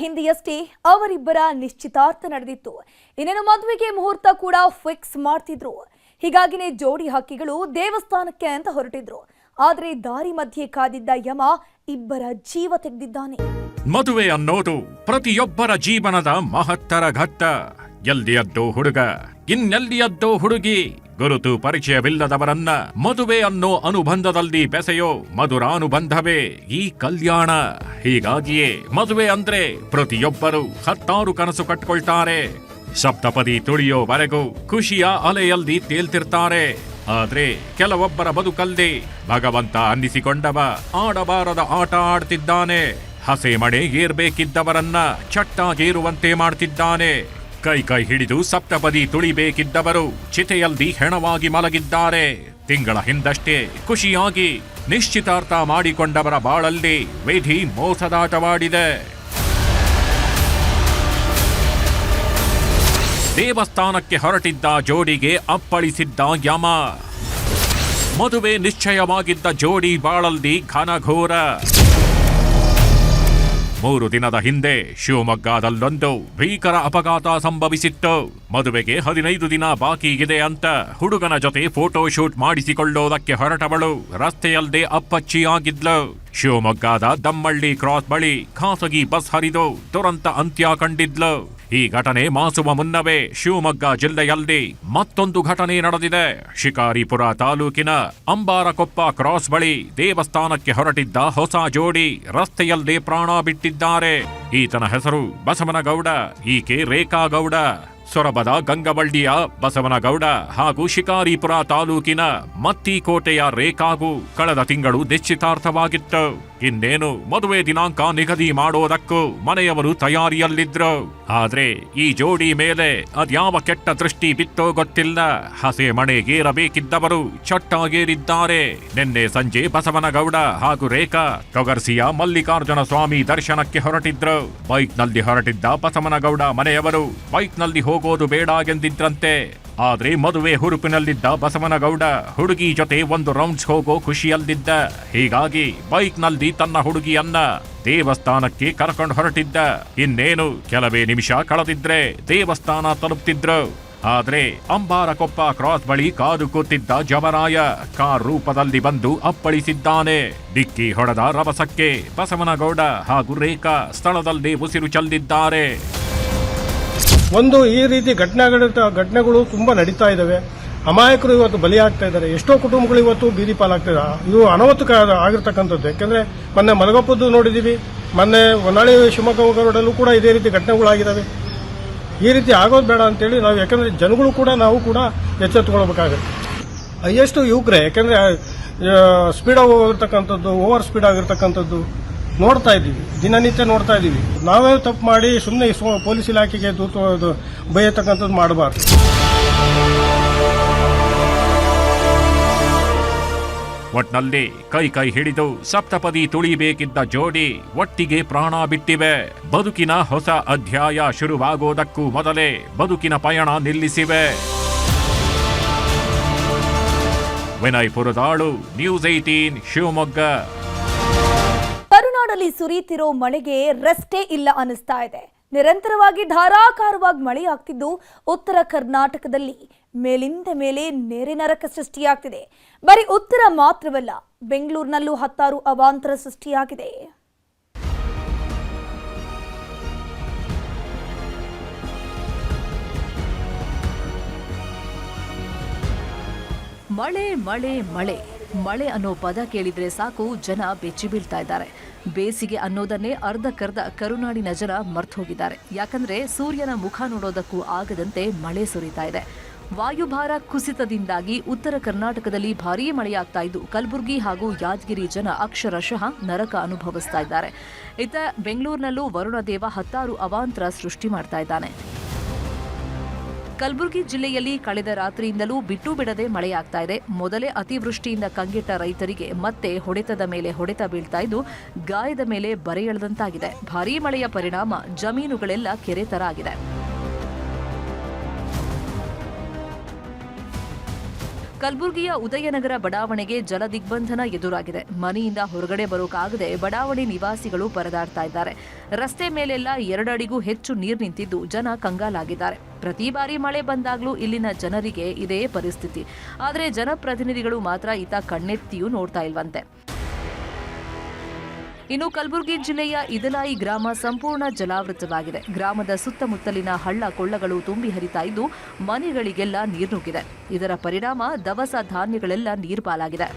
ಹಿಂದೆಯಷ್ಟೇ ಅವರಿಬ್ಬರ ನಿಶ್ಚಿತಾರ್ಥ ನಡೆದಿತ್ತು. ಇನ್ನೇನು ಮದುವೆಗೆ ಮುಹೂರ್ತ ಕೂಡ ಫಿಕ್ಸ್ ಮಾಡ್ತಿದ್ರು. ಹೀಗಾಗಿನೇ ಜೋಡಿ ಹಕ್ಕಿಗಳು ದೇವಸ್ಥಾನಕ್ಕೆ ಅಂತ ಹೊರಟಿದ್ರು. ಆದ್ರೆ ದಾರಿ ಮಧ್ಯೆ ಕಾದಿದ್ದ ಯಮ ಇಬ್ಬರ ಜೀವ ತೆಗೆದಿದ್ದಾನೆ. ಮದುವೆ ಅನ್ನೋದು ಪ್ರತಿಯೊಬ್ಬರ ಜೀವನದ ಮಹತ್ತರ ಘಟ್ಟ. ಎಲ್ಲಿಯದ್ದೋ ಹುಡುಗ, ಇನ್ನೆಲ್ಲಿಯದ್ದೋ ಹುಡುಗಿ, ಗುರುತು ಪರಿಚಯವಿಲ್ಲದವರನ್ನ ಮದುವೆ ಅನ್ನೋ ಅನುಬಂಧದಲ್ಲಿ ಬೆಸೆಯೋ ಮಧುರಾನುಬಂಧವೇ ಈ ಕಲ್ಯಾಣ. ಹೀಗಾಗಿಯೇ ಮದುವೆ ಅಂದ್ರೆ ಪ್ರತಿಯೊಬ್ಬರು ಹತ್ತಾರು ಕನಸು ಕಟ್ಕೊಳ್ತಾರೆ. ಸಪ್ತಪದಿ ತುಳಿಯೋವರೆಗೂ ಖುಷಿಯ ಅಲೆಯಲ್ಲಿ ತೇಲ್ತಿರ್ತಾರೆ. ಆದ್ರೆ ಕೆಲವೊಬ್ಬರ ಬದುಕಲ್ಲಿ ಭಗವಂತ ಅನ್ನಿಸಿಕೊಂಡವ ಆಡಬಾರದ ಆಟ ಆಡ್ತಿದ್ದಾನೆ. ಹಸೆ ಮಣೆ ಏರ್ಬೇಕಿದ್ದವರನ್ನ ಚಟ್ಟಾಗೇರುವಂತೆ ಮಾಡ್ತಿದ್ದಾನೆ. ಕೈ ಹಿಡಿದು ಸಪ್ತಪದಿ ತುಳಿಬೇಕಿದ್ದವರು ಚಿತೆಯಲ್ಲಿ ಹೆಣವಾಗಿ ಮಲಗಿದ್ದಾರೆ. ತಿಂಗಳ ಹಿಂದಷ್ಟೇ ಖುಷಿಯಾಗಿ ನಿಶ್ಚಿತಾರ್ಥ ಮಾಡಿಕೊಂಡವರ ಬಾಳಲ್ಲಿ ವಿಧಿ ಮೋಸದಾಟವಾಡಿದೆ. ದೇವಸ್ಥಾನಕ್ಕೆ ಹೊರಟಿದ್ದ ಜೋಡಿಗೆ ಅಪ್ಪಳಿಸಿದ್ದ ಯಮ. ಮದುವೆ ನಿಶ್ಚಯವಾಗಿದ್ದ ಜೋಡಿ ಬಾಳಲ್ಲಿ ಘನಘೋರ. 3 ದಿನದ ಹಿಂದೆ ಶಿವಮೊಗ್ಗದಲ್ಲೊಂದು ಭೀಕರ ಅಪಘಾತ ಸಂಭವಿಸಿತ್ತು. ಮದುವೆಗೆ 15 ದಿನ ಬಾಕಿ ಇದೆ ಅಂತ ಹುಡುಗನ ಜೊತೆ ಫೋಟೋ ಶೂಟ್ ಮಾಡಿಸಿಕೊಳ್ಳೋದಕ್ಕೆ ಹೊರಟವಳು ರಸ್ತೆಯಲ್ಲದೆ ಅಪ್ಪಚ್ಚಿಯಾಗಿದ್ಲು. ಶಿವಮೊಗ್ಗದ ದಮ್ಮಳ್ಳಿ ಕ್ರಾಸ್ ಬಳಿ ಖಾಸಗಿ ಬಸ್ ಹರಿದು ದುರಂತ ಅಂತ್ಯ ಕಂಡಿದ್ಲು. ಈ ಘಟನೆ ಮಾಸುವ ಮುನ್ನವೇ ಶಿವಮೊಗ್ಗ ಜಿಲ್ಲೆಯಲ್ಲಿ ಮತ್ತೊಂದು ಘಟನೆ ನಡೆದಿದೆ. ಶಿಕಾರಿಪುರ ತಾಲೂಕಿನ ಅಂಬಾರಕೊಪ್ಪ ಕ್ರಾಸ್ ಬಳಿ ದೇವಸ್ಥಾನಕ್ಕೆ ಹೊರಟಿದ್ದ ಹೊಸ ಜೋಡಿ ರಸ್ತೆಯಲ್ಲೇ ಪ್ರಾಣ ಬಿಟ್ಟಿದ್ದಾರೆ. ಈತನ ಹೆಸರು ಬಸವನಗೌಡ, ಈಕೆ ರೇಖಾಗೌಡ. ಸೊರಬದ ಗಂಗವಳ್ಳಿಯ ಬಸವನಗೌಡ ಹಾಗೂ ಶಿಕಾರಿಪುರ ತಾಲೂಕಿನ ಮತ್ತಿಕೋಟೆಯ ರೇಖಾಗೂ ಕಳೆದ ತಿಂಗಳು ನಿಶ್ಚಿತಾರ್ಥವಾಗಿತ್ತು. ಇನ್ನೇನು ಮದುವೆ ದಿನಾಂಕ ನಿಗದಿ ಮಾಡೋದಕ್ಕೂ ಮನೆಯವರು ತಯಾರಿಯಲ್ಲಿದ್ರು. ಆದ್ರೆ ಈ ಜೋಡಿ ಮೇಲೆ ಅದ್ಯಾವ ಕೆಟ್ಟ ದೃಷ್ಟಿ ಬಿತ್ತೋ ಗೊತ್ತಿಲ್ಲ. ಹಸೆ ಮಣೆಗೇರಬೇಕಿದ್ದವರು ಚಟ್ಟಾಗೇರಿದ್ದಾರೆ. ನಿನ್ನೆ ಸಂಜೆ ಬಸವನಗೌಡ ಹಾಗೂ ರೇಖಾ ತೊಗರ್ಸಿಯ ಮಲ್ಲಿಕಾರ್ಜುನ ಸ್ವಾಮಿ ದರ್ಶನಕ್ಕೆ ಹೊರಟಿದ್ರು. ಬೈಕ್ನಲ್ಲಿ ಹೊರಟಿದ್ದ ಬಸವನಗೌಡ ಮನೆಯವರು ಬೈಕ್ನಲ್ಲಿ ಹೋಗೋದು ಬೇಡ ಎಂದಿದ್ರಂತೆ. ಆದ್ರೆ ಮದುವೆ ಹುರುಪಿನಲ್ಲಿದ್ದ ಬಸವನಗೌಡ ಹುಡುಗಿ ಜೊತೆ ಒಂದು ರೌಂಡ್ಸ್ ಹೋಗೋ ಖುಷಿಯಲ್ಲಿದ್ದ. ಹೀಗಾಗಿ ಬೈಕ್ನಲ್ಲಿ ತನ್ನ ಹುಡುಗಿಯನ್ನ ದೇವಸ್ಥಾನಕ್ಕೆ ಕರ್ಕೊಂಡು ಹೊರಟಿದ್ದ. ಇನ್ನೇನು ಕೆಲವೇ ನಿಮಿಷ ಕಳೆದಿದ್ರೆ ದೇವಸ್ಥಾನ ತಲುಪ್ತಿದ್ರು. ಆದ್ರೆ ಅಂಬಾರಕೊಪ್ಪ ಕ್ರಾಸ್ ಬಳಿ ಕಾದು ಕೂತಿದ್ದ ಜವರಾಯ ಕಾರ್ ರೂಪದಲ್ಲಿ ಬಂದು ಅಪ್ಪಳಿಸಿದ್ದಾನೆ. ಡಿಕ್ಕಿ ಹೊಡೆದ ರಭಸಕ್ಕೆ ಬಸವನಗೌಡ ಹಾಗೂ ರೇಖಾ ಸ್ಥಳದಲ್ಲಿ ಉಸಿರು ಚೆಲ್ಲಿದ್ದಾರೆ. ಒಂದು ಈ ರೀತಿ ಘಟನೆಗಳು ತುಂಬಾ ನಡೀತಾ ಇದಾವೆ. ಅಮಾಯಕರು ಇವತ್ತು ಬಲಿಯಾಗ್ತಾ ಇದ್ದಾರೆ. ಎಷ್ಟೋ ಕುಟುಂಬಗಳು ಇವತ್ತು ಬೀದಿ ಪಾಲಾಗ್ತಾ ಇದ್ದಾರೆ. ಇದು ಅನಾಹುತ ಆಗಿರ್ತಕ್ಕಂಥದ್ದು. ಯಾಕಂದ್ರೆ ಮೊನ್ನೆ ಮಲಗಪ್ಪದ್ದು ನೋಡಿದೀವಿ, ಮೊನ್ನೆ ಹೊನ್ನಾಳಿ ಶಿವಮೊಗ್ಗ ರೋಡಲ್ಲೂ ಕೂಡ ಇದೇ ರೀತಿ ಘಟನೆಗಳಾಗಿದ್ದಾವೆ. ಈ ರೀತಿ ಆಗೋದು ಬೇಡ ಅಂತೇಳಿ ನಾವು, ಯಾಕಂದ್ರೆ ಜನಗಳು ಕೂಡ ನಾವು ಕೂಡ ಎಚ್ಚೆತ್ತುಕೊಳ್ಬೇಕಾಗುತ್ತೆ. ಎಷ್ಟು ಯುವಕರೇ, ಯಾಕಂದ್ರೆ ಸ್ಪೀಡ್ ಹೋಗಿರ್ತಕ್ಕಂಥದ್ದು, ಓವರ್ ಸ್ಪೀಡ್ ಆಗಿರ್ತಕ್ಕಂಥದ್ದು ನೋಡ್ತಾ ಇದ್ದೀವಿ, ದಿನನಿತ್ಯ ನೋಡ್ತಾ ಇದ್ದೀವಿ. ನಾವೇ ತಪ್ಪು ಮಾಡಿ ಸುಮ್ಮನೆ ಪೊಲೀಸ್ ಇಲಾಖೆಗೆ ಬೈಯತಕ್ಕಂಥದ್ದು ಮಾಡಬಾರ್ದು. ಒಟ್ನಲ್ಲಿ ಕೈ ಹಿಡಿದು ಸಪ್ತಪದಿ ತುಳಿಬೇಕಿದ್ದ ಜೋಡಿ ಒಟ್ಟಿಗೆ ಪ್ರಾಣ ಬಿಟ್ಟಿವೆ. ಬದುಕಿನ ಹೊಸ ಅಧ್ಯಾಯ ಶುರುವಾಗೋದಕ್ಕೂ ಮೊದಲೇ ಬದುಕಿನ ಪಯಣ ನಿಲ್ಲಿಸಿವೆ. ವಿನಯ್ ಪುರದಾಳು, ನ್ಯೂಸ್ 18 ಶಿವಮೊಗ್ಗ. ಕರುನಾಡಲ್ಲಿ ಸುರಿಯುತ್ತಿರೋ ಮಳೆಗೆ ರೆಸ್ಟೇ ಇಲ್ಲ ಅನಿಸ್ತಾ ಇದೆ. ನಿರಂತರವಾಗಿ ಧಾರಾಕಾರವಾಗಿ ಮಳೆಯಾಗ್ತಿದ್ದು ಉತ್ತರ ಕರ್ನಾಟಕದಲ್ಲಿ ಮೇಲಿಂದ ಮೇಲೆ ನೆರೆ ನರಕ ಸೃಷ್ಟಿಯಾಗ್ತಿದೆ. ಬರೀ ಉತ್ತರ ಮಾತ್ರವಲ್ಲ, ಬೆಂಗಳೂರಿನಲ್ಲೂ ಹತ್ತಾರು ಅವಾಂತರ ಸೃಷ್ಟಿಯಾಗಿದೆ. ಮಳೆ ಮಳೆ ಮಳೆ ಮಳೆ ಅನ್ನೋ ಪದ ಕೇಳಿದ್ರೆ ಸಾಕು ಜನ ಬೆಚ್ಚಿ ಬೀಳ್ತಾ ಇದ್ದಾರೆ. ಬೇಸಿಗೆ ಅನ್ನೋದನ್ನೇ ಅರ್ಧಕ್ಕರ್ಧ ಕರುನಾಡಿನ ಜನ ಮರ್ತು ಹೋಗಿದ್ದಾರೆ. ಯಾಕಂದ್ರೆ ಸೂರ್ಯನ ಮುಖ ನೋಡೋದಕ್ಕೂ ಆಗದಂತೆ ಮಳೆ ಸುರಿತಾ ಇದೆ. ವಾಯುಭಾರ ಕುಸಿತದಿಂದಾಗಿ ಉತ್ತರ ಕರ್ನಾಟಕದಲ್ಲಿ ಭಾರೀ ಮಳೆಯಾಗ್ತಾ ಇದ್ದು ಕಲಬುರಗಿ ಹಾಗೂ ಯಾದಗಿರಿ ಜನ ಅಕ್ಷರಶಃ ನರಕ ಅನುಭವಿಸ್ತಾ ಇದ್ದಾರೆ. ಇತ್ತ ಬೆಂಗಳೂರಿನಲ್ಲೂ ವರುಣದೇವ ಹತ್ತಾರು ಅವಾಂತರ ಸೃಷ್ಟಿ ಮಾಡ್ತಾ ಇದ್ದಾನೆ. ಕಲಬುರಗಿ ಜಿಲ್ಲೆಯಲ್ಲಿ ಕಳೆದ ರಾತ್ರಿಯಿಂದಲೂ ಬಿಟ್ಟು ಬಿಡದೆ ಮಳೆಯಾಗ್ತಾ ಇದೆ. ಮೊದಲೇ ಅತಿವೃಷ್ಟಿಯಿಂದ ಕಂಗೆಟ್ಟ ರೈತರಿಗೆ ಮತ್ತೆ ಹೊಡೆತದ ಮೇಲೆ ಹೊಡೆತ ಬೀಳ್ತಾ ಇದ್ದು ಗಾಯದ ಮೇಲೆ ಬರೆ ಎಳೆದಂತಾಗಿದೆ. ಭಾರೀ ಮಳೆಯ ಪರಿಣಾಮ ಜಮೀನುಗಳೆಲ್ಲ ಕೆರೆ ತರ ಆಗಿದೆ. ಕಲಬುರಗಿಯ ಉದಯನಗರ ಬಡಾವಣೆಗೆ ಜಲ ದಿಗ್ಬಂಧನ ಎದುರಾಗಿದೆ. ಮನೆಯಿಂದ ಹೊರಗಡೆ ಬರೋಕಾಗದೆ ಬಡಾವಣೆ ನಿವಾಸಿಗಳು ಪರದಾಡ್ತಾ ಇದ್ದಾರೆ. ರಸ್ತೆ ಮೇಲೆಲ್ಲ 2 ಅಡಿಗೂ ಹೆಚ್ಚು ನೀರು ನಿಂತಿದ್ದು ಜನ ಕಂಗಾಲಾಗಿದ್ದಾರೆ. ಪ್ರತಿ ಬಾರಿ ಮಳೆ ಬಂದಾಗ್ಲೂ ಇಲ್ಲಿನ ಜನರಿಗೆ ಇದೇ ಪರಿಸ್ಥಿತಿ. ಆದರೆ ಜನಪ್ರತಿನಿಧಿಗಳು ಮಾತ್ರ ಈತ ಕಣ್ಣೆತ್ತಿಯೂ ನೋಡ್ತಾ ಇಲ್ವಂತೆ. ಇನ್ನು ಕಲಬುರಗಿ ಜಿಲ್ಲೆಯ ಇದಲಾಯಿ ಗ್ರಾಮ ಸಂಪೂರ್ಣ ಜಲಾವೃತವಾಗಿದೆ. ಗ್ರಾಮದ ಸುತ್ತಮುತ್ತಲಿನ ಹಳ್ಳ ಕೊಳ್ಳಗಳು ತುಂಬಿ ಹರಿತಾ ಇದ್ದು ಮನೆಗಳಿಗೆಲ್ಲ ನೀರು ನುಗ್ಗಿದೆ. ಇದರ ಪರಿಣಾಮ ದವಸ ಧಾನ್ಯಗಳೆಲ್ಲ ನೀರ್ಪಾಲಾಗಿದೆ.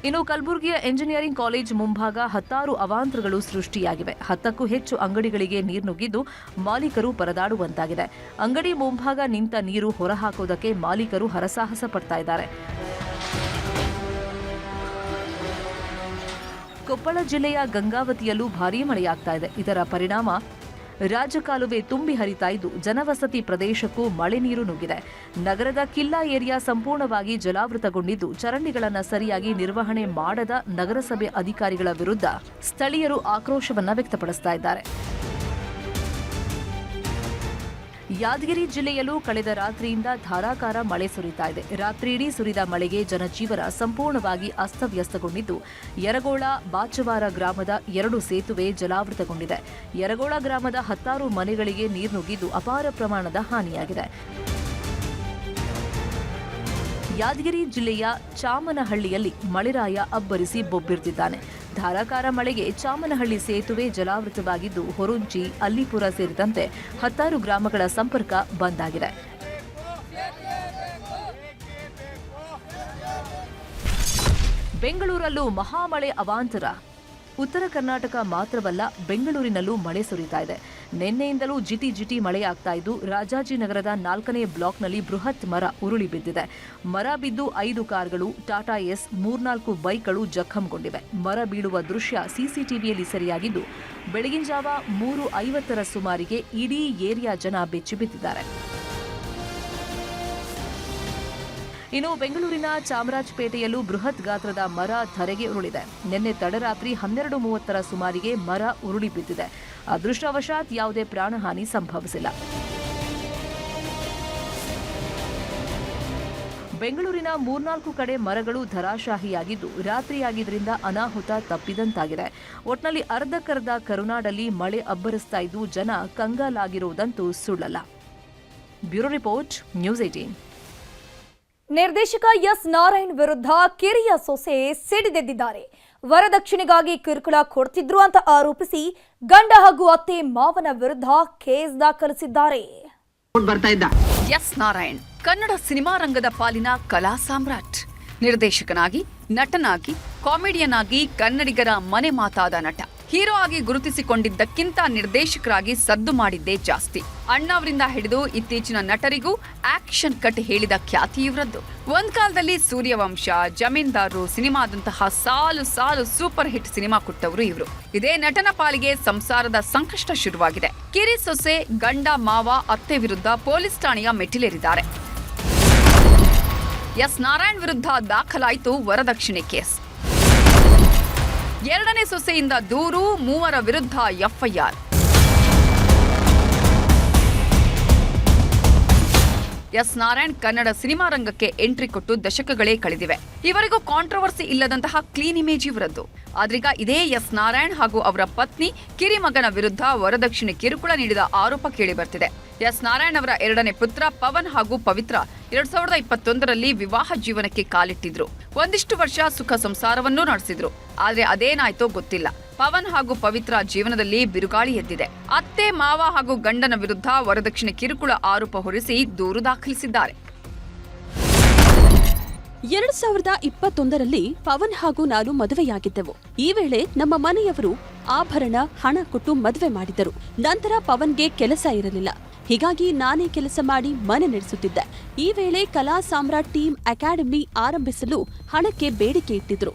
ಇನ್ನು ಕಲಬುರಗಿಯ ಎಂಜಿನಿಯರಿಂಗ್ ಕಾಲೇಜ್ ಮುಂಭಾಗ 10 ಅವಾಂತರಗಳು ಸೃಷ್ಟಿಯಾಗಿವೆ. 10ಕ್ಕೂ ಹೆಚ್ಚು ಅಂಗಡಿಗಳಿಗೆ ನೀರು ನುಗ್ಗಿದ್ದು ಮಾಲೀಕರು ಪರದಾಡುವಂತಾಗಿದೆ. ಅಂಗಡಿ ಮುಂಭಾಗ ನಿಂತ ನೀರು ಹೊರಹಾಕೋದಕ್ಕೆ ಮಾಲೀಕರು ಹರಸಾಹಸ ಪಡ್ತಾ ಇದ್ದಾರೆ. ಕೊಪ್ಪಳ ಜಿಲ್ಲೆಯ ಗಂಗಾವತಿಯಲ್ಲೂ ಭಾರೀ ಮಳೆಯಾಗ್ತಾ ಇದೆ. ಇದರ ಪರಿಣಾಮ ರಾಜಕಾಲುವೆ ತುಂಬಿ ಹರಿತಾ ಇದ್ದು ಜನವಸತಿ ಪ್ರದೇಶಕ್ಕೂ ಮಳೆ ನೀರು ನುಗ್ಗಿದೆ. ನಗರದ ಕಿಲ್ಲಾ ಏರಿಯಾ ಸಂಪೂರ್ಣವಾಗಿ ಜಲಾವೃತಗೊಂಡಿದ್ದು ಚರಂಡಿಗಳನ್ನು ಸರಿಯಾಗಿ ನಿರ್ವಹಣೆ ಮಾಡದ ನಗರಸಭೆ ಅಧಿಕಾರಿಗಳ ವಿರುದ್ಧ ಸ್ಥಳೀಯರು ಆಕ್ರೋಶವನ್ನ ವ್ಯಕ್ತಪಡಿಸ್ತಾ ಇದ್ದಾರೆ. ಯಾದಗಿರಿ ಜಿಲ್ಲೆಯಲ್ಲೂ ಕಳೆದ ರಾತ್ರಿಯಿಂದ ಧಾರಾಕಾರ ಮಳೆ ಸುರಿತಾ ಇದೆ. ರಾತ್ರಿಯಿಡೀ ಸುರಿದ ಮಳೆಗೆ ಜನಜೀವನ ಸಂಪೂರ್ಣವಾಗಿ ಅಸ್ತವ್ಯಸ್ತಗೊಂಡಿದ್ದು ಯರಗೋಳ ಬಾಚವಾರ ಗ್ರಾಮದ 2 ಸೇತುವೆ ಜಲಾವೃತಗೊಂಡಿದೆ. ಯರಗೋಳ ಗ್ರಾಮದ 10 ಮನೆಗಳಿಗೆ ನೀರು ನುಗ್ಗಿದ್ದು ಅಪಾರ ಪ್ರಮಾಣದ ಹಾನಿಯಾಗಿದೆ. ಯಾದಗಿರಿ ಜಿಲ್ಲೆಯ ಚಾಮನಹಳ್ಳಿಯಲ್ಲಿ ಮಳೆರಾಯ ಅಬ್ಬರಿಸಿ ಬೊಬ್ಬಿರ್ತಿದ್ದಾನೆ. ಧಾರಾಕಾರ ಮಳೆಗೆ ಚಾಮನಹಳ್ಳಿ ಸೇತುವೆ ಜಲಾವೃತವಾಗಿದ್ದು ಹೊರುಂಚಿ, ಅಲ್ಲಿಪುರ ಸೇರಿದಂತೆ 10 ಗ್ರಾಮಗಳ ಸಂಪರ್ಕ ಬಂದ್ ಆಗಿದೆ. ಬೆಂಗಳೂರಲ್ಲೂ ಮಹಾಮಳೆ ಅವಾಂತರ. ಉತ್ತರ ಕರ್ನಾಟಕ ಮಾತ್ರವಲ್ಲ, ಬೆಂಗಳೂರಿನಲ್ಲೂ ಮಳೆ ಸುರಿತಾ ಇದೆ. ನಿನ್ನೆಯಿಂದಲೂ ಜಿಟಿ ಮಳೆಯಾಗ್ತಾ ಇದ್ದು ರಾಜಾಜಿನಗರದ 4ನೇ ಬ್ಲಾಕ್ನಲ್ಲಿ ಬೃಹತ್ ಮರ ಉರುಳಿ ಬಿದ್ದಿದೆ. ಮರ ಬಿದ್ದು 5 ಕಾರ್ಗಳು, ಟಾಟಾ ಎಸ್, 3-4 ಬೈಕ್ಗಳು ಜಖಂಗೊಂಡಿವೆ. ಮರ ಬೀಳುವ ದೃಶ್ಯ ಸಿಸಿಟಿವಿಯಲ್ಲಿ ಸೆರೆಯಾಗಿದ್ದು ಬೆಳಗಿನ ಜಾವ 3:50ರ ಸುಮಾರಿಗೆ ಇಡೀ ಏರಿಯಾ ಜನ ಬೆಚ್ಚಿಬಿದ್ದಿದ್ದಾರೆ. ಇನ್ನು ಬೆಂಗಳೂರಿನ ಚಾಮರಾಜಪೇಟೆಯಲ್ಲೂ ಬೃಹತ್ ಗಾತ್ರದ ಮರ ಧರೆಗೆ ಉರುಳಿದೆ. ನಿನ್ನೆ ತಡರಾತ್ರಿ 12:30ರ ಸುಮಾರಿಗೆ ಮರ ಉರುಳಿ ಬಿದ್ದಿದೆ. ಅದೃಷ್ಟವಶಾತ್ ಯಾವುದೇ ಪ್ರಾಣಹಾನಿ ಸಂಭವಿಸಿಲ್ಲ. ಬೆಂಗಳೂರಿನ 3-4 ಕಡೆ ಮರಗಳು ಧರಾಶಾಹಿಯಾಗಿದ್ದು ರಾತ್ರಿಯಾಗಿದ್ದರಿಂದ ಅನಾಹುತ ತಪ್ಪಿದಂತಾಗಿದೆ. ಒಟ್ನಲ್ಲಿ ಅರ್ಧಕ್ಕರ್ಧ ಕರುನಾಡಲ್ಲಿ ಮಳೆ ಅಬ್ಬರಿಸ್ತಾ ಇದ್ದು ಜನ ಕಂಗಾಲಾಗಿರುವುದಂತೂ ಸುಳ್ಳಲ್ಲ. Bureau report, news 18. ನಿರ್ದೇಶಕ ಎಸ್ ನಾರಾಯಣ್ ವಿರುದ್ಧ ಕಿರಿಯ ಸೊಸೆ ಸಿಡಿದೆದ್ದಿದ್ದಾರೆ. ವರದಕ್ಷಿಣೆಗಾಗಿ ಕಿರುಕುಳ ಕೊಡ್ತಿದ್ರು ಅಂತ ಆರೋಪಿಸಿ ಗಂಡ ಹಾಗೂ ಅತ್ತೆ ಮಾವನ ವಿರುದ್ಧ ಕೇಸ್ ದಾಖಲಿಸಿದ್ದಾರೆ. ಎಸ್ ನಾರಾಯಣ್ ಕನ್ನಡ ಸಿನಿಮಾ ರಂಗದ ಪಾಲಿನ ಕಲಾ ಸಾಮ್ರಾಟ್. ನಿರ್ದೇಶಕನಾಗಿ, ನಟನಾಗಿ, ಕಾಮಿಡಿಯನ್ ಆಗಿ ಕನ್ನಡಿಗರ ಮನೆ ಮಾತಾದ ನಟ. ಹೀರೋ ಆಗಿ ಗುರುತಿಸಿಕೊಂಡಿದ್ದಕ್ಕಿಂತ ನಿರ್ದೇಶಕರಾಗಿ ಸದ್ದು ಮಾಡಿದ್ದೇ ಜಾಸ್ತಿ. ಅಣ್ಣವರಿಂದ ಹಿಡಿದು ಇತ್ತೀಚಿನ ನಟರಿಗೂ ಆಕ್ಷನ್ ಕಟ್ ಹೇಳಿದ ಖ್ಯಾತಿ ಇವರದ್ದು. ಒಂದ್ ಕಾಲದಲ್ಲಿ ಸೂರ್ಯವಂಶ, ಜಮೀನ್ದಾರರು ಸಿನಿಮಾದಂತಹ ಸಾಲು ಸೂಪರ್ ಹಿಟ್ ಸಿನಿಮಾ ಕೊಟ್ಟವರು ಇವರು. ಇದೇ ನಟನ ಪಾಲಿಗೆ ಸಂಸಾರದ ಸಂಕಷ್ಟ ಶುರುವಾಗಿದೆ. ಕಿರಿ ಸೊಸೆ, ಗಂಡ, ಮಾವ, ಅತ್ತೆ ವಿರುದ್ಧ ಪೊಲೀಸ್ ಠಾಣೆಯ ಮೆಟ್ಟಿಲೇರಿದ್ದಾರೆ. ಎಸ್ ನಾರಾಯಣ್ ವಿರುದ್ಧ ದಾಖಲಾಯಿತು ವರದಕ್ಷಿಣೆ ಕೇಸ್. 2ನೇ ಸೊಸೆಯಿಂದ ದೂರು, 3 ವಿರುದ್ಧ FIR. S Narayan Kannada cinema ರಂಗಕ್ಕೆ ಎಂಟ್ರಿ ಕೊಟ್ಟು ದಶಕಗಳೇ ಕಳೆದಿವೆ. ಇವರಿಗೂ ಕಾಂಟ್ರವರ್ಸಿ ಇಲ್ಲದಂತಹ ಕ್ಲೀನ್ ಇಮೇಜ್ ಇವರದ್ದು. ಆದ್ರೀಗ ಇದೇ ಎಸ್ ನಾರಾಯಣ್ ಹಾಗೂ ಅವರ ಪತ್ನಿ, ಕಿರಿಮಗನ ವಿರುದ್ಧ ವರದಕ್ಷಿಣೆ ಕಿರುಕುಳ ನೀಡಿದ ಆರೋಪ ಕೇಳಿಬರ್ತಿದೆ. ಎಸ್ ನಾರಾಯಣ್ ಅವರ 2ನೇ ಪುತ್ರ ಪವನ್ ಹಾಗೂ ಪವಿತ್ರ 2021ರಲ್ಲಿ ವಿವಾಹ ಜೀವನಕ್ಕೆ ಕಾಲಿಟ್ಟಿದ್ರು. ಒಂದಿಷ್ಟು ವರ್ಷ ಸುಖ ಸಂಸಾರವನ್ನೂ ನಡೆಸಿದ್ರು. ಆದ್ರೆ ಅದೇನಾಯ್ತೋ ಗೊತ್ತಿಲ್ಲ. ಪವನ್ ಹಾಗೂ ಪವಿತ್ರ ಜೀವನದಲ್ಲಿ ಬಿರುಗಾಳಿ ಎದ್ದಿದೆ. ಅತ್ತೆ, ಮಾವ ಹಾಗೂ ಗಂಡನ ವಿರುದ್ಧ ವರದಕ್ಷಿಣೆ ಕಿರುಕುಳ ಆರೋಪ ಹೊರಿಸಿ ದೂರು ದಾಖಲಿಸಿದ್ದಾರೆ. 2021ರಲ್ಲಿ ಪವನ್ ಹಾಗೂ ನಾನು ಮದುವೆಯಾಗಿದ್ದೆವು. ಈ ವೇಳೆ ನಮ್ಮ ಮನೆಯವರು ಆಭರಣ, ಹಣ ಕೊಟ್ಟು ಮದುವೆ ಮಾಡಿದ್ದರು. ನಂತರ ಪವನ್ಗೆ ಕೆಲಸ ಇರಲಿಲ್ಲ. ಹೀಗಾಗಿ ನಾನೇ ಕೆಲಸ ಮಾಡಿ ಮನೆ ನಡೆಸುತ್ತಿದ್ದೆ. ಈ ವೇಳೆ ಕಲಾ ಸಾಮ್ರಾಟ್ ಟೀಮ್ ಅಕಾಡೆಮಿ ಆರಂಭಿಸಲು ಹಣಕ್ಕೆ ಬೇಡಿಕೆ ಇಟ್ಟಿದ್ರು.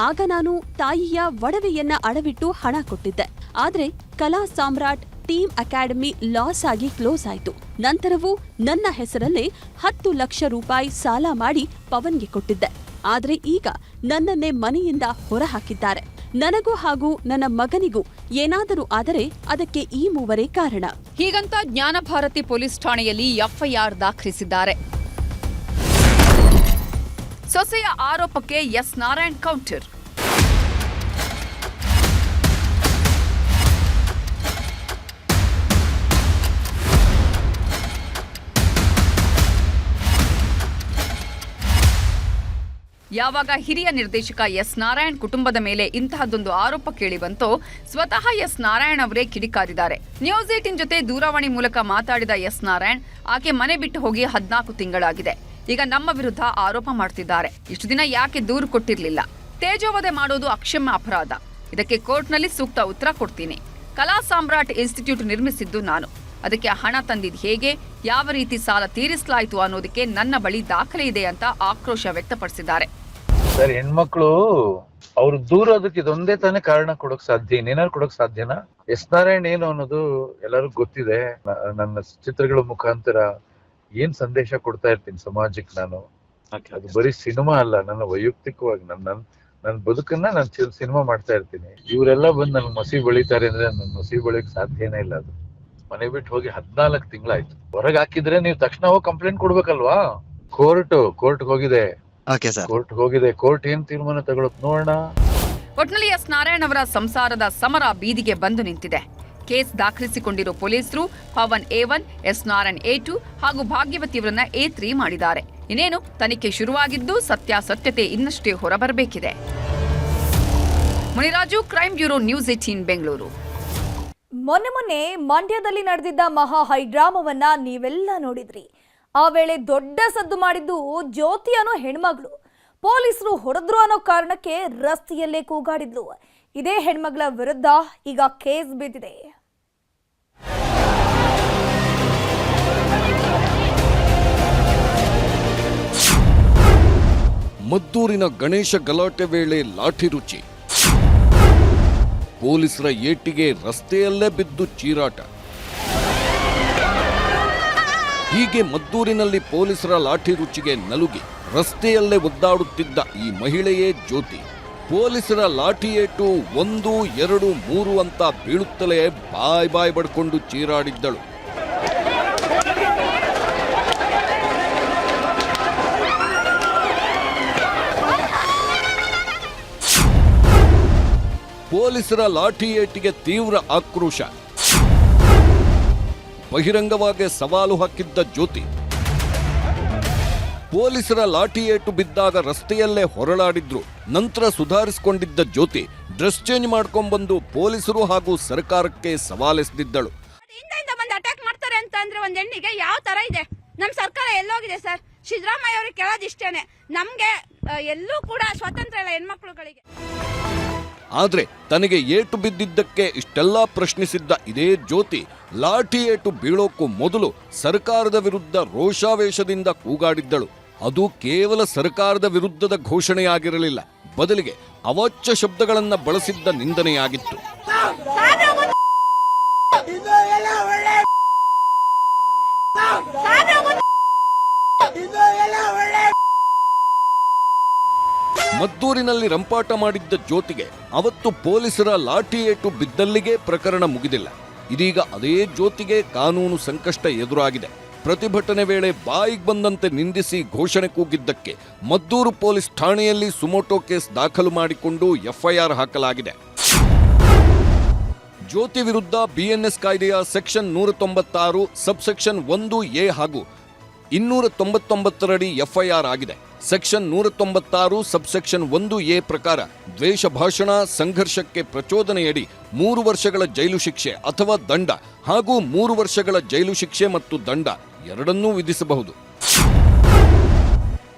ಆಗ ನಾನು ತಾಯಿಯ ಒಡವೆಯನ್ನ ಅಡವಿಟ್ಟು ಹಣ ಕೊಟ್ಟಿದ್ದೆ. ಆದ್ರೆ ಕಲಾ ಸಾಮ್ರಾಟ್ ಟೀಮ್ ಅಕಾಡೆಮಿ ಲಾಸ್ ಆಗಿ ಕ್ಲೋಸ್ ಆಯಿತು. ನಂತರವೂ ನನ್ನ ಹೆಸರಲ್ಲೇ 10 ಲಕ್ಷ ರೂಪಾಯಿ ಸಾಲ ಮಾಡಿ ಪವನ್ಗೆ ಕೊಟ್ಟಿದ್ದೆ. ಆದ್ರೆ ಈಗ ನನ್ನನ್ನೇ ಮನೆಯಿಂದ ಹೊರಹಾಕಿದ್ದಾರೆ. ನನಗೂ ಹಾಗೂ ನನ್ನ ಮಗನಿಗೂ ಏನಾದರೂ ಆದರೆ ಅದಕ್ಕೆ ಈ ಮೂವರೇ ಕಾರಣ. ಹೀಗಂತ ಜ್ಞಾನಭಾರತಿ ಪೊಲೀಸ್ ಠಾಣೆಯಲ್ಲಿ ಎಫ್ಐಆರ್ ದಾಖಲಿಸಿದ್ದಾರೆ. ಸೊಸೆಯ ಆರೋಪಕ್ಕೆ ಎಸ್ ನಾರಾಯಣ್ ಕೌಂಟರ್. ಯಾವಾಗ ಹಿರಿಯ ನಿರ್ದೇಶಕ ಎಸ್ ನಾರಾಯಣ್ ಕುಟುಂಬದ ಮೇಲೆ ಇಂತಹದ್ದೊಂದು ಆರೋಪ ಕೇಳಿಬಂತೋ ಸ್ವತಃ ಎಸ್ ನಾರಾಯಣ್ ಅವರೇ ಕಿಡಿಕಾರಿದ್ದಾರೆ. ನ್ಯೂಸ್ 18 ಜೊತೆ ದೂರವಾಣಿ ಮೂಲಕ ಮಾತಾಡಿದ ಎಸ್ ನಾರಾಯಣ್, ಆಕೆ ಮನೆ ಬಿಟ್ಟು ಹೋಗಿ 14 ತಿಂಗಳಾಗಿದೆ. ಈಗ ನಮ್ಮ ವಿರುದ್ಧ ಆರೋಪ ಮಾಡ್ತಿದ್ದಾರೆ. ಇಷ್ಟು ದಿನ ಯಾಕೆ ದೂರು ಕೊಟ್ಟಿರಲಿಲ್ಲ? ತೇಜೋವಧೆ ಮಾಡೋದು ಅಕ್ಷಮ್ಯ ಅಪರಾಧ. ಇದಕ್ಕೆ ಕೋರ್ಟ್ನಲ್ಲಿ ಸೂಕ್ತ ಉತ್ತರ ಕೊಡ್ತೀನಿ. ಕಲಾ ಸಾಮ್ರಾಟ್ ಇನ್ಸ್ಟಿಟ್ಯೂಟ್ ನಿರ್ಮಿಸಿದ್ದು ನಾನು. ಅದಕ್ಕೆ ಹಣ ತಂದಿದ್ದು ಹೇಗೆ, ಯಾವ ರೀತಿ ಸಾಲ ತೀರಿಸಲಾಯಿತು ಅನ್ನೋದಕ್ಕೆ ನನ್ನ ಬಳಿ ದಾಖಲೆ ಇದೆ ಅಂತ ಆಕ್ರೋಶ ವ್ಯಕ್ತಪಡಿಸಿದ್ದಾರೆ. ಸರ್, ಹೆಣ್ಮಕ್ಳು ಅವ್ರು ದೂರೋದಕ್ಕೆ ಇದೊಂದೇ ತಾನೇ ಕಾರಣ ಕೊಡೋಕ್ ಸಾಧ್ಯ, ಇನ್ನೇನಾದ್ರು ಕೊಡೋಕ್ ಸಾಧ್ಯನಾ? ಎಸ್ ನಾರಾಯಣ್ ಏನು ಅನ್ನೋದು ಎಲ್ಲರಿಗೂ ಗೊತ್ತಿದೆ. ನನ್ನ ಚಿತ್ರಗಳ ಮುಖಾಂತರ ಏನ್ ಸಂದೇಶ ಕೊಡ್ತಾ ಇರ್ತೀನಿ ಸಮಾಜಕ್ಕೆ ನಾನು. ಅದು ಬರೀ ಸಿನಿಮಾ ಅಲ್ಲ, ನನ್ನ ವೈಯಕ್ತಿಕವಾಗಿ ನನ್ನ ಬದುಕನ್ನ ನಾನು ಸಿನಿಮಾ ಮಾಡ್ತಾ ಇರ್ತೀನಿ. ಇವರೆಲ್ಲ ಬಂದು ನನ್ ಮಸಿ ಬಳಿತಾರೆ ಅಂದ್ರೆ ನನ್ ಮಸಿ ಬಳಿಯಕ್ ಸಾಧ್ಯನೇ ಇಲ್ಲ. ಅದು ಮನೆ ಬಿಟ್ಟು ಹೋಗಿ 14 ತಿಂಗಳಾಯ್ತು. ಹೊರಗೆ ಹಾಕಿದ್ರೆ ನೀವು ತಕ್ಷಣ ಹೋಗಿ ಕಂಪ್ಲೇಂಟ್ ಕೊಡ್ಬೇಕಲ್ವಾ? ಕೋರ್ಟ್ ಹೋಗಿದೆ. ಕೋರ್ಟ್ ಏನ್ ತೀರ್ಮಾನ ತಗೊಳಕ್ ನೋಡೋಣ. ಒಟ್ನಲ್ಲಿ ಎಸ್ ನಾರಾಯಣ್ ಅವರ ಸಂಸಾರದ ಸಮರ ಬೀದಿಗೆ ಬಂದು ನಿಂತಿದೆ. ಕೇಸ್ ದಾಖಲಿಸಿಕೊಂಡಿರೋ ಪೊಲೀಸರು Pavan A1, S Narayan A2 ಹಾಗೂ ಭಾಗ್ಯವತಿಯವರನ್ನ A3 ಮಾಡಿದ್ದಾರೆ. ಇನ್ನೇನು ತನಿಖೆ ಶುರುವಾಗಿದ್ದು ಸತ್ಯಾಸತ್ಯತೆ ಇನ್ನಷ್ಟೇ ಹೊರಬರಬೇಕಿದೆ. Muniraju, crime bureau, news 18 Bengaluru. ಮೊನ್ನೆ ಮಂಡ್ಯದಲ್ಲಿ ನಡೆದಿದ್ದ ಮಹಾ ಹೈಡ್ರಾಮವನ್ನ ನೀವೆಲ್ಲ ನೋಡಿದ್ರಿ. ಆ ವೇಳೆ ದೊಡ್ಡ ಸದ್ದು ಮಾಡಿದ್ದು ಜ್ಯೋತಿ ಅನ್ನೋ ಹೆಣ್ಮಗಳು. ಪೊಲೀಸರು ಹೊಡೆದ್ರು ಅನ್ನೋ ಕಾರಣಕ್ಕೆ ರಸ್ತೆಯಲ್ಲೇ ಕೂಗಾಡಿದ್ಲು. ಇದೇ ಹೆಣ್ಮಗಳ ವಿರುದ್ಧ ಈಗ ಕೇಸ್ ಬಿದ್ದಿದೆ. ಮದ್ದೂರಿನ ಗಣೇಶ ಗಲಾಟೆ ವೇಳೆ ಲಾಠಿ ರುಚಿ, ಪೊಲೀಸರ ಏಟಿಗೆ ರಸ್ತೆಯಲ್ಲೇ ಬಿದ್ದು ಚೀರಾಟ. ಹೀಗೆ ಮದ್ದೂರಿನಲ್ಲಿ ಪೊಲೀಸರ ಲಾಠಿ ರುಚಿಗೆ ನಲುಗಿ ರಸ್ತೆಯಲ್ಲೇ ಒದ್ದಾಡುತ್ತಿದ್ದ ಈ ಮಹಿಳೆಯೇ ಜ್ಯೋತಿ. ಪೊಲೀಸರ ಲಾಠಿ ಏಟು 1, 2, 3 ಅಂತ ಬೀಳುತ್ತಲೇ ಬಾಯ್ ಬಡ್ಕೊಂಡು ಚೀರಾಡಿದ್ದಳು. ಪೊಲೀಸರ ಲಾಠಿ ಏಟಿಗೆ ತೀವ್ರ ಆಕ್ರೋಶ. ಬಹಿರಂಗವಾಗಿ ಸವಾಲು ಹಾಕಿದ್ದ ಜ್ಯೋತಿ. ಪೊಲೀಸರ ಲಾಠಿ ಏಟು ಬಿದ್ದಾಗ ರಸ್ತೆಯಲ್ಲೇ ಹೊರಳಾಡಿದ್ರು. ನಂತರ ಸುಧಾರಿಸಿಕೊಂಡಿದ್ದ ಜ್ಯೋತಿ ಡ್ರೆಸ್ ಚೇಂಜ್ ಮಾಡ್ಕೊಂಡ್ಬಂದು ಪೊಲೀಸರು ಹಾಗೂ ಸರ್ಕಾರಕ್ಕೆ ಸವಾಲೆಸೆದಿದ್ದಳು. ಅಟ್ಯಾಕ್ ಮಾಡ್ತಾರೆ ಅಂತ ಅಂದ್ರೆ ಒಂದ್ ಹೆಣ್ಣಿಗೆ ಯಾವ ತರ ಇದೆ? ನಮ್ ಸರ್ಕಾರ ಎಲ್ಲೋಗಿದೆ ಸರ್? ಸಿದ್ದರಾಮಯ್ಯ ಅವ್ರಿಗೆ ಕೇಳೋದಿಷ್ಟೇನೆ, ನಮ್ಗೆ ಎಲ್ಲೂ ಕೂಡ ಸ್ವಾತಂತ್ರ್ಯ ಇಲ್ಲ ಹೆಣ್ಮಕ್ಳುಗಳಿಗೆ. ಆದ್ರೆ ತನಗೆ ಏಟು ಬಿದ್ದಿದ್ದಕ್ಕೆ ಇಷ್ಟೆಲ್ಲಾ ಪ್ರಶ್ನಿಸಿದ್ದ ಇದೇ ಜ್ಯೋತಿ ಲಾಠಿ ಏಟು ಬೀಳೋಕ್ಕೂ ಮೊದಲು ಸರ್ಕಾರದ ವಿರುದ್ಧ ರೋಷಾವೇಶದಿಂದ ಕೂಗಾಡಿದ್ದಳು. ಅದು ಕೇವಲ ಸರ್ಕಾರದ ವಿರುದ್ಧದ ಘೋಷಣೆಯಾಗಿರಲಿಲ್ಲ, ಬದಲಿಗೆ ಅವಾಚ್ಯ ಶಬ್ದಗಳನ್ನ ಬಳಸಿದ್ದ ನಿಂದನೆಯಾಗಿತ್ತು. ಮದ್ದೂರಿನಲ್ಲಿ ರಂಪಾಟ ಮಾಡಿದ್ದ ಜ್ಯೋತಿಗೆ ಅವತ್ತು ಪೊಲೀಸರ ಲಾಠಿ ಏಟು ಬಿದ್ದಲ್ಲಿಗೆ ಪ್ರಕರಣ ಮುಗಿದಿಲ್ಲ. ಇದೀಗ ಅದೇ ಜ್ಯೋತಿಗೆ ಕಾನೂನು ಸಂಕಷ್ಟ ಎದುರಾಗಿದೆ. ಪ್ರತಿಭಟನೆ ವೇಳೆ ಬಾಯಿಗೆ ಬಂದಂತೆ ನಿಂದಿಸಿ ಘೋಷಣೆ ಕೂಗಿದ್ದಕ್ಕೆ ಮದ್ದೂರು ಪೊಲೀಸ್ ಠಾಣೆಯಲ್ಲಿ ಸುಮೋಟೋ ಕೇಸ್ ದಾಖಲು ಮಾಡಿಕೊಂಡು ಎಫ್ಐಆರ್ ಹಾಕಲಾಗಿದೆ. ಜ್ಯೋತಿ ವಿರುದ್ಧ BNS ಕಾಯ್ದೆಯ ಸೆಕ್ಷನ್ 196 ಸಬ್ಸೆಕ್ಷನ್ 1A ಹಾಗೂ 299 ಎಫ್ಐಆರ್ ಆಗಿದೆ. ಸೆಕ್ಷನ್ 196 ಸಬ್ಸೆಕ್ಷನ್ 1A ಪ್ರಕಾರ ದ್ವೇಷ ಭಾಷಣ, ಸಂಘರ್ಷಕ್ಕೆ ಪ್ರಚೋದನೆಯಡಿ 3 ವರ್ಷಗಳ ಜೈಲು ಶಿಕ್ಷೆ ಅಥವಾ ದಂಡ ಹಾಗೂ 3 ವರ್ಷಗಳ ಜೈಲು ಶಿಕ್ಷೆ ಮತ್ತು ದಂಡ ಎರಡನ್ನೂ ವಿಧಿಸಬಹುದು.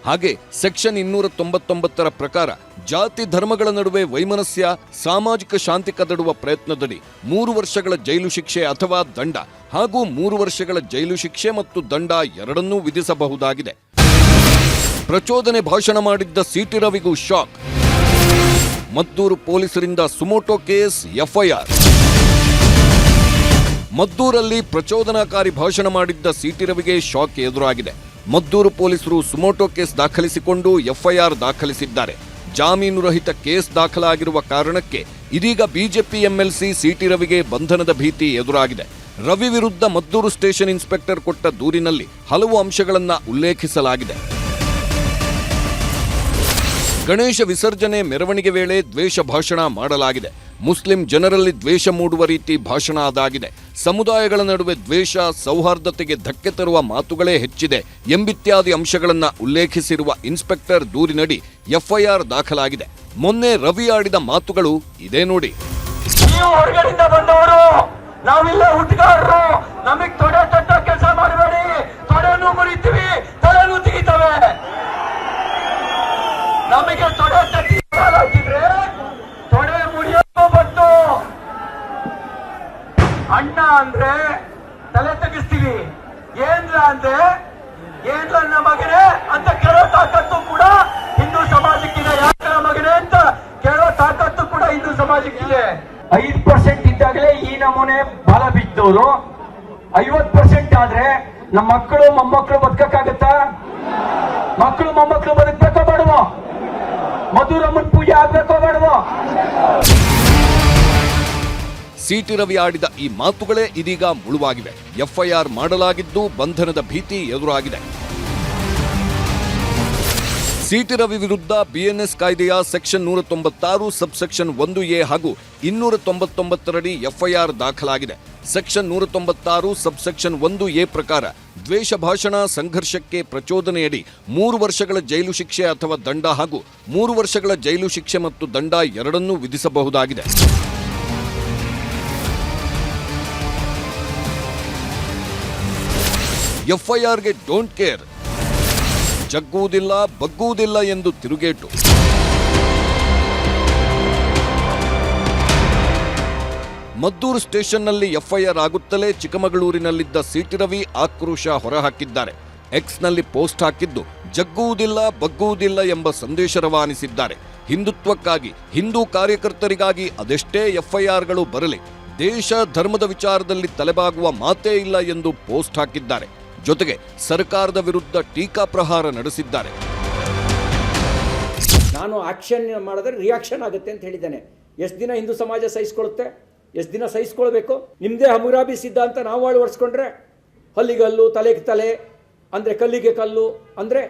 ಹಾಗೆ ಸೆಕ್ಷನ್ 299 ಪ್ರಕಾರ ಜಾತಿ ಧರ್ಮಗಳ ನಡುವೆ ವೈಮನಸ್ಯ, ಸಾಮಾಜಿಕ ಶಾಂತಿ ಕದಡುವ ಪ್ರಯತ್ನದಡಿ 3 ವರ್ಷಗಳ ಜೈಲು ಶಿಕ್ಷೆ ಅಥವಾ ದಂಡ ಹಾಗೂ 3 ವರ್ಷಗಳ ಜೈಲು ಶಿಕ್ಷೆ ಮತ್ತು ದಂಡ ಎರಡನ್ನೂ ವಿಧಿಸಬಹುದಾಗಿದೆ. ಪ್ರಚೋದನೆ ಭಾಷಣ ಮಾಡಿದ್ದ ಸಿಟಿ ರವಿಗೂ ಶಾಕ್. ಮದ್ದೂರು ಪೊಲೀಸರಿಂದ ಸುಮೋಟೋ ಕೇಸ್, ಎಫ್ಐಆರ್. ಮದ್ದೂರಲ್ಲಿ ಪ್ರಚೋದನಾಕಾರಿ ಭಾಷಣ ಮಾಡಿದ್ದ ಸಿಟಿ ರವಿಗೆ ಶಾಕ್ ಎದುರಾಗಿದೆ. ಮದ್ದೂರು ಪೊಲೀಸರು ಸುಮೋಟೋ ಕೇಸ್ ದಾಖಲಿಸಿಕೊಂಡು ಎಫ್ಐಆರ್ ದಾಖಲಿಸಿದ್ದಾರೆ. ಜಾಮೀನು ರಹಿತ ಕೇಸ್ ದಾಖಲಾಗಿರುವ ಕಾರಣಕ್ಕೆ ಇದೀಗ ಬಿಜೆಪಿ ಎಂಎಲ್ಸಿ ಸಿಟಿ ರವಿಗೆ ಬಂಧನದ ಭೀತಿ ಎದುರಾಗಿದೆ. ರವಿ ವಿರುದ್ಧ ಮದ್ದೂರು ಸ್ಟೇಷನ್ ಇನ್ಸ್ಪೆಕ್ಟರ್ ಕೊಟ್ಟ ದೂರಿನಲ್ಲಿ ಹಲವು ಅಂಶಗಳನ್ನು ಉಲ್ಲೇಖಿಸಲಾಗಿದೆ. ಗಣೇಶ ವಿಸರ್ಜನೆ ಮೆರವಣಿಗೆ ವೇಳೆ ದ್ವೇಷ ಭಾಷಣ ಮಾಡಲಾಗಿದೆ. ಮುಸ್ಲಿಂ ಜನರಲ್ಲಿ ದ್ವೇಷ ಮೂಡುವ ರೀತಿ ಭಾಷಣ ಅದಾಗಿದೆ. ಸಮುದಾಯಗಳ ನಡುವೆ ದ್ವೇಷ, ಸೌಹಾರ್ದತೆಗೆ ಧಕ್ಕೆ ತರುವ ಮಾತುಗಳೇ ಹೆಚ್ಚಿದೆ ಎಂಬಿತ್ಯಾದಿ ಅಂಶಗಳನ್ನು ಉಲ್ಲೇಖಿಸಿರುವ ಇನ್ಸ್ಪೆಕ್ಟರ್ ದೂರಿನಡಿ ಎಫ್ಐಆರ್ ದಾಖಲಾಗಿದೆ. ಮೊನ್ನೆ ರವಿ ಆಡಿದ ಮಾತುಗಳು ಇದೇ ನೋಡಿ. ಹೊರಗಡೆಯಿಂದ ಬಂದವರು ನಾವಿಲ್ಲ ಹುಟ್ಟುಗಾರರು, ನಮಗ್ ತೊಡೆ ತಟ್ಟ ಕೆಲಸ ಮಾಡಬೇಡಿ, ತೊಡೆನೂ ಮುರಿತೀವಿ, ತಲೆನೂ ತೆಗಿತವೆ. ನಮಗೆ ತೊಡೆ ತಟ್ಟಿ ಹಾಕಿದ್ರೆ ತೊಡೆ ಮುರಿಯೋದು ಬಂತು. ಅಣ್ಣ ಅಂದ್ರೆ ತಲೆ ತೆಗಿಸ್ತೀವಿ, ಏನ್ರ ಅಂದ್ರೆ ಏನ್ರ ನನ್ನ ಮಗನೇ ಅಂತ ಕೇಳೋ ತಾಕತ್ತು ಕೂಡ ಹಿಂದೂ ಸಮಾಜಕ್ಕಿದೆ. ಯಾಕೆ ಮಗನೇ ಅಂತ ಕೇಳೋ ತಾಕತ್ತು ಕೂಡ ಹಿಂದೂ ಸಮಾಜಕ್ಕಿದೆ. 5% ಇದ್ದಾಗಲೇ ಈ ನಮೂನೆ ಬಾಲ ಬಿದ್ದವರು, 50% ಆದ್ರೆ ನಮ್ಮ ಮಕ್ಕಳು ಮೊಮ್ಮಕ್ಕಳು ಬದುಕಕ್ಕಾಗತ್ತಾ? ಮಕ್ಕಳು ಮೊಮ್ಮಕ್ಕಳು ಬದುಕಬೇಕೋ ಬೇಡವೋ? ಮಧುರಮ್ಮನ ಪೂಜೆ ಆಗ್ಬೇಕೋ ಬೇಡವೋ? ಸಿಟಿ ರವಿ ಆಡಿದ ಈ ಮಾತುಗಳೇ ಇದೀಗ ಮುಳುವಾಗಿವೆ. ಎಫ್ಐಆರ್ ಮಾಡಲಾಗಿದ್ದು ಬಂಧನದ ಭೀತಿ ಎದುರಾಗಿದೆ. ಸಿಟಿ ರವಿ ವಿರುದ್ಧ ಬಿಎನ್ಎಸ್ ಕಾಯ್ದೆಯ ಸೆಕ್ಷನ್ 196 ಸಬ್ಸೆಕ್ಷನ್ 1A ಹಾಗೂ 299ರಡಿ ಎಫ್ಐಆರ್ ದಾಖಲಾಗಿದೆ. ಸೆಕ್ಷನ್ 196 ಸಬ್ಸೆಕ್ಷನ್ 1A ಪ್ರಕಾರ ದ್ವೇಷ ಭಾಷಣ, ಸಂಘರ್ಷಕ್ಕೆ ಪ್ರಚೋದನೆಯಡಿ 3 ವರ್ಷಗಳ ಜೈಲು ಶಿಕ್ಷೆ ಅಥವಾ ದಂಡ ಹಾಗೂ 3 ವರ್ಷಗಳ ಜೈಲು ಶಿಕ್ಷೆ ಮತ್ತು ದಂಡ ಎರಡನ್ನೂ ವಿಧಿಸಬಹುದಾಗಿದೆ. ಎಫ್ಐಆರ್ಗೆ ಡೋಂಟ್ ಕೇರ್, ಜಗ್ಗುವುದಿಲ್ಲ ಬಗ್ಗುವುದಿಲ್ಲ ಎಂದು ತಿರುಗೇಟು. ಮದ್ದೂರು ಸ್ಟೇಷನ್ನಲ್ಲಿ ಎಫ್ಐಆರ್ ಆಗುತ್ತಲೇ ಚಿಕ್ಕಮಗಳೂರಿನಲ್ಲಿದ್ದ ಸಿಟಿ ರವಿ ಆಕ್ರೋಶ ಹೊರಹಾಕಿದ್ದಾರೆ. ಎಕ್ಸ್ನಲ್ಲಿ ಪೋಸ್ಟ್ ಹಾಕಿದ್ದು ಜಗ್ಗುವುದಿಲ್ಲ ಬಗ್ಗುವುದಿಲ್ಲ ಎಂಬ ಸಂದೇಶ ರವಾನಿಸಿದ್ದಾರೆ. ಹಿಂದುತ್ವಕ್ಕಾಗಿ, ಹಿಂದೂ ಕಾರ್ಯಕರ್ತರಿಗಾಗಿ ಅದೆಷ್ಟೇ ಎಫ್ಐಆರ್ಗಳು ಬರಲಿ, ದೇಶ ಧರ್ಮದ ವಿಚಾರದಲ್ಲಿ ತಲೆಬಾಗುವ ಮಾತೇ ಇಲ್ಲ ಎಂದು ಪೋಸ್ಟ್ ಹಾಕಿದ್ದಾರೆ. ಜೊತೆಗೆ ಸರ್ಕಾರದ ವಿರುದ್ಧ ಟೀಕಾ ಪ್ರಹಾರ ನಡೆಸಿದ್ದಾರೆ. ನಾನು ಆಕ್ಷನ್ ಮಾಡಿದ್ರೆ ರಿಯಾಕ್ಷನ್ ಆಗುತ್ತೆ ಅಂತ ಹೇಳಿದ್ದೇನೆ. ಎಷ್ಟು ದಿನ ಹಿಂದೂ ಸಮಾಜ ಸಹಿಸ್ಕೊಳ್ಳುತ್ತೆ? ಎಷ್ಟು ದಿನ ಸಹಿಸ್ಕೊಳ್ಬೇಕು? ನಿಮ್ಮದೇ ಹಮುರಾಬಿ ಸಿದ್ಧಾಂತ ನಾವು ಅಳವಡಿಸ್ಕೊಂಡ್ರೆ ಹಲ್ಲಿಗೆ ಹಲ್ಲು, ತಲೆಗೆ ತಲೆ ಅಂದರೆ ಕಲ್ಲಿಗೆ ಕಲ್ಲು ಅಂದರೆ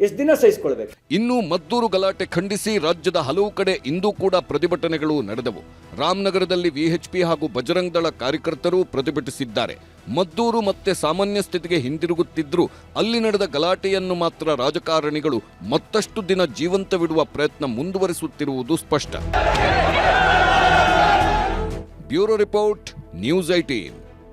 ಎಷ್ಟು ದಿನ ಸಹಿಸ್ಕೊಳ್ಬೇಕು? ಇನ್ನು ಮದ್ದೂರು ಗಲಾಟೆ ಖಂಡಿಸಿ ರಾಜ್ಯದ ಹಲವು ಕಡೆ ಇಂದು ಕೂಡ ಪ್ರತಿಭಟನೆಗಳು ನಡೆದವು. ರಾಮನಗರದಲ್ಲಿ ವಿಎಚ್ಪಿ ಹಾಗೂ ಬಜರಂಗ್ ದಳ ಕಾರ್ಯಕರ್ತರು ಪ್ರತಿಭಟಿಸಿದ್ದಾರೆ. ಮದ್ದೂರು ಮತ್ತೆ ಸಾಮಾನ್ಯ ಸ್ಥಿತಿಗೆ ಹಿಂದಿರುಗುತ್ತಿದ್ರೂ ಅಲ್ಲಿ ನಡೆದ ಗಲಾಟೆಯನ್ನು ಮಾತ್ರ ರಾಜಕಾರಣಿಗಳು ಮತ್ತಷ್ಟು ದಿನ ಜೀವಂತವಿಡುವ ಪ್ರಯತ್ನ ಮುಂದುವರಿಸುತ್ತಿರುವುದು ಸ್ಪಷ್ಟ. Bureau report, news 18.